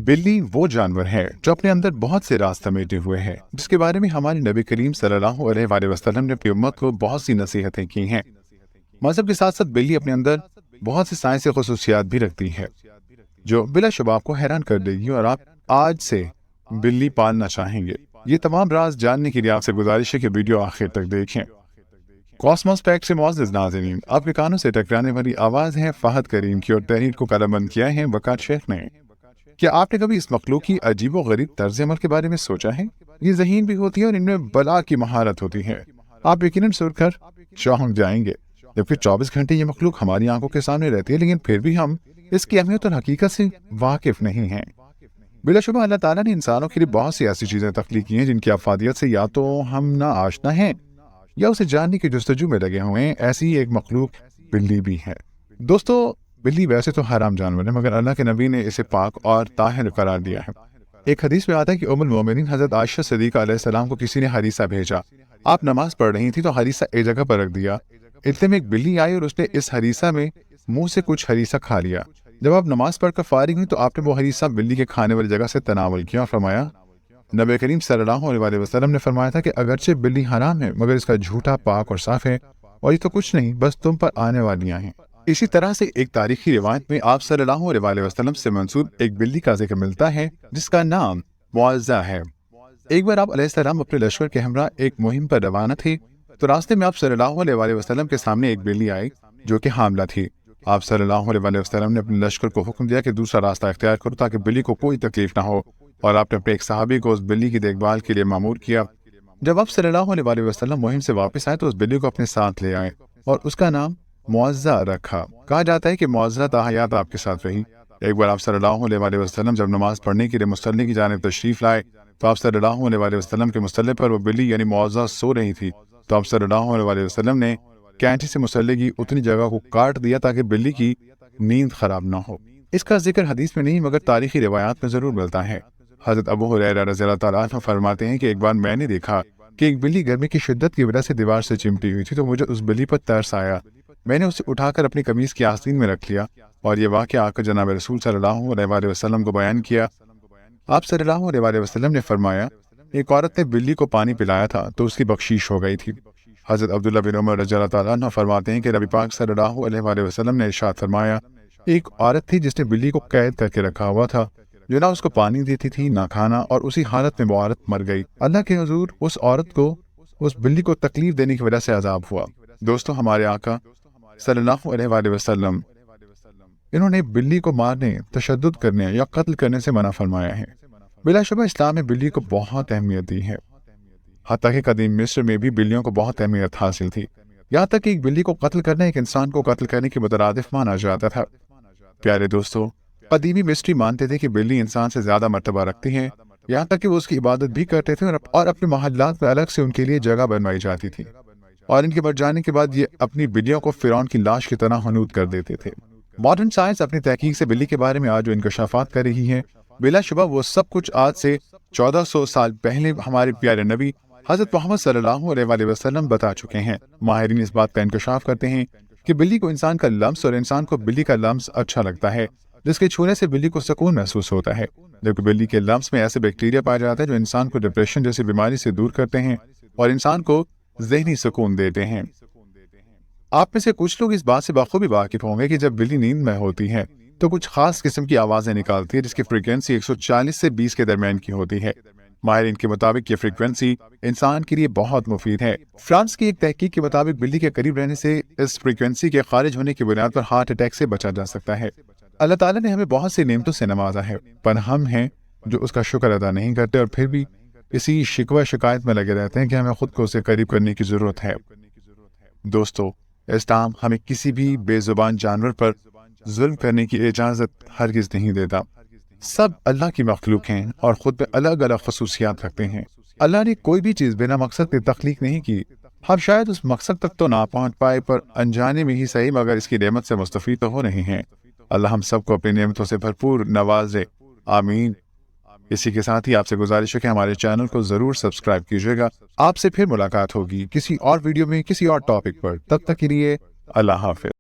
بلی وہ جانور ہے جو اپنے اندر بہت سے راز سمیٹے ہوئے ہے، جس کے بارے میں ہمارے نبی کریم صلی اللہ علیہ وآلہ وسلم نے اپنی امت کو بہت سی نصیحتیں کی ہیں۔ مذہب کے ساتھ ساتھ بلی اپنے اندر بہت سی سائنسی خصوصیات بھی رکھتی ہے جو بلا شبہ آپ کو حیران کر دے گی، اور آپ آج سے بلی پالنا چاہیں گے۔ یہ تمام راز جاننے کے لیے آپ سے گزارش ہے کہ ویڈیو آخر تک دیکھیں۔ کاسموس پیک سے معزز ناظرین، آپ کے کانوں سے ٹکرانے والی آواز ہے فہد کریم کی، اور تحریر کو قلم بند کیا ہے وقار شیخ نے۔ کیا آپ نے کبھی اس مخلوق کی عجیب و غریب طرز عمل کے بارے میں سوچا ہے؟ یہ ذہین بھی ہوتی ہے اور ان میں بلا کی مہارت ہوتی ہے۔ آپ یقیناً سن کر چونک جائیں گے۔ جبکہ 24 گھنٹے یہ مخلوق ہماری آنکھوں کے سامنے رہتی ہے، لیکن پھر بھی ہم اس کی اہمیت اور حقیقت سے واقف نہیں ہیں۔ بلا شبہ اللہ تعالیٰ نے انسانوں کے لیے بہت سی ایسی چیزیں تخلیق کی ہیں جن کی افادیت سے یا تو ہم نہ آشنا ہیں یا اسے جاننے کی جستجو میں لگے ہوئے ہیں۔ ایسی ہی ایک مخلوق بلی بھی ہے۔ دوستو، بلی ویسے تو حرام جانور ہے، مگر اللہ کے نبی نے اسے پاک اور طاہر قرار دیا ہے۔ ایک حدیث میں آتا ہے کہ ام المومنین حضرت عائشہ صدیقہ علیہ السلام کو کسی نے ہریسہ بھیجا۔ آپ نماز پڑھ رہی تھی تو ہریسہ ایک جگہ پر رکھ دیا۔ اتنے میں ایک بلی آئی اور اس نے اس ہریسہ میں منہ سے کچھ ہریسہ کھا لیا۔ جب آپ نماز پڑھ کر فارغ ہوئی تو آپ نے وہ ہریسہ بلی کے کھانے والی جگہ سے تناول کیا اور فرمایا، نبی کریم صلی اللہ علیہ وآلہ وسلم نے فرمایا تھا کہ اگرچہ بلی حرام ہے مگر اس کا جھوٹا پاک اور صاف ہے، اور یہ تو کچھ نہیں، بس تم پر آنے والیاں ہیں۔ اسی طرح سے ایک تاریخی روایت میں آپ صلی اللہ علیہ وآلہ وسلم سے منسوب ایک بلی کا ذکر ملتا ہے جس کا نام معزہ ہے۔ ایک بار آپ علیہ السلام اپنے لشکر کے ہمراہ ایک مہم پر روانہ تھے تو راستے میں آپ صلی اللہ علیہ وآلہ وسلم کے سامنے ایک بلی آئی جو کہ حاملہ تھی۔ آپ صلی اللہ علیہ وآلہ وسلم نے اپنے لشکر کو حکم دیا کہ دوسرا راستہ اختیار کرو تاکہ بلی کو کوئی تکلیف نہ ہو، اور آپ نے اپنے ایک صحابی کو اس بلی کی دیکھ بھال کے لیے مامور کیا۔ جب آپ صلی اللہ علیہ وآلہ وسلم مہم سے واپس آئے تو اس بلی کو اپنے ساتھ لے آئے اور اس کا نام معزہ رکھا۔ کہا جاتا ہے کہ معزہ تاحیات آپ کے ساتھ رہی۔ ایک بار آپ صلی اللہ علیہ وآلہ وسلم جب نماز پڑھنے کے لیے مصلی کی جانب تشریف لائے تو آپ صلی اللہ علیہ وآلہ وسلم کے مصلی پر وہ بلی یعنی معزہ سو رہی تھی، تو آپ صلی اللہ علیہ وآلہ وسلم نے کینچی سے مصلی کی اتنی جگہ کو کاٹ دیا تاکہ بلی کی نیند خراب نہ ہو۔ اس کا ذکر حدیث میں نہیں مگر تاریخی روایات میں ضرور ملتا ہے۔ حضرت ابو ہریرہ رضی اللہ تعالیٰ عنہ فرماتے ہیں کہ ایک بار میں نے دیکھا کہ ایک بلی گرمی کی شدت کی وجہ سے دیوار سے چمٹی ہوئی تھی، تو مجھے اس بلی پر ترس آیا۔ میں نے اسے اٹھا کر اپنی قمیص کی آستین میں رکھ لیا اور یہ واقعہ آ کر جناب رسول صلی اللہ علیہ وآلہ وسلم کو بیان کیا۔ آپ صلی اللہ علیہ وآلہ وسلم نے فرمایا، ایک عورت نے بلی کو پانی پلایا تھا تو اس کی بخشش ہو گئی تھی۔ حضرت عبداللہ بن عمر رضی اللہ تعالیٰ عنہ فرماتے ہیں کہ نبی پاک صلی اللہ علیہ وآلہ وسلم نے ارشاد فرمایا، ایک عورت تھی جس نے بلی کو قید کر کے رکھا ہوا تھا، جو نہ اس کو پانی دیتی تھی نہ کھانا، اور اسی حالت میں وہ عورت مر گئی۔ اللہ کے حضور اس عورت کو اس بلی کو تکلیف دینے کی وجہ سے عذاب ہوا۔ دوستو، ہمارے آقا صلی اللہ علیہ وآلہ وسلم انہوں نے بلی کو مارنے، تشدد کرنے یا قتل کرنے سے منع فرمایا ہے۔ بلا شبہ اسلام میں بلی کو بہت اہمیت دی ہے، حتیٰ کہ قدیم مصر میں بھی بلیوں کو بہت اہمیت حاصل تھی، یہاں تک کہ ایک بلی کو قتل کرنا ایک انسان کو قتل کرنے کے مترادف مانا جاتا تھا۔ پیارے دوستو، قدیمی مصری مانتے تھے کہ بلی انسان سے زیادہ مرتبہ رکھتی ہے، یہاں تک کہ وہ اس کی عبادت بھی کرتے تھے اور اپنے محلات میں الگ سے ان کے لیے جگہ بنوائی جاتی تھی، اور ان کے مر جانے کے بعد یہ اپنی بلیوں کو فرعون کی لاش کی طرح حنوط کر دیتے تھے۔ ماڈرن سائنس اپنی تحقیق سے بلی کے بارے میں آج جو انکشافات کر رہی ہے، بلا شبہ وہ سب کچھ آج سے 1400 سال پہلے ہمارے پیارے نبی حضرت محمد صلی اللہ علیہ وآلہ وسلم بتا چکے ہیں۔ ماہرین اس بات کا انکشاف کرتے ہیں کہ بلی کو انسان کا لمس اور انسان کو بلی کا لمس اچھا لگتا ہے، جس کے چھونے سے بلی کو سکون محسوس ہوتا ہے، جبکہ بلی کے لمس میں ایسے بیکٹیریا پائے جاتے ہیں جو انسان کو ڈپریشن جیسی بیماری سے دور کرتے ہیں اور انسان کو ذہنی سکون دیتے ہیں۔ آپ میں سے کچھ لوگ اس بات سے بخوبی واقف ہوں گے کہ جب بلی نیند میں ہوتی ہے تو کچھ خاص قسم کی آوازیں نکالتی ہے جس کی فریکوینسی 140 سے 20 کے درمیان کی ہوتی ہے۔ ماہرین کے مطابق یہ فریکوینسی انسان کے لیے بہت مفید ہے۔ فرانس کی ایک تحقیق کے مطابق بلی کے قریب رہنے سے اس فریکوینسی کے خارج ہونے کی بنیاد پر ہارٹ اٹیک سے بچا جا سکتا ہے۔ اللہ تعالیٰ نے ہمیں بہت سی نعمتوں سے نوازا ہے، پر ہم ہیں جو اس کا شکر ادا نہیں کرتے اور پھر بھی اسی شکوہ شکایت میں لگے رہتے ہیں کہ ہمیں خود کو اسے قریب کرنے کی ضرورت ہے۔ دوستو، اسلام ہمیں کسی بھی بے زبان جانور پر ظلم کرنے کی اجازت ہرگز نہیں دیتا۔ سب اللہ کی مخلوق ہیں اور خود میں الگ الگ خصوصیات رکھتے ہیں۔ اللہ نے کوئی بھی چیز بنا مقصد کے تخلیق نہیں کی۔ ہم شاید اس مقصد تک تو نہ پہنچ پائے، پر انجانے میں ہی صحیح مگر اس کی نعمت سے مستفید تو ہو رہے ہیں۔ اللہ ہم سب کو اپنی نعمتوں سے بھرپور نوازے، آمین۔ اسی کے ساتھ ہی آپ سے گزارش ہے کہ ہمارے چینل کو ضرور سبسکرائب کیجیے گا۔ آپ سے پھر ملاقات ہوگی کسی اور ویڈیو میں کسی اور ٹاپک پر، تب تک کے لیے اللہ حافظ۔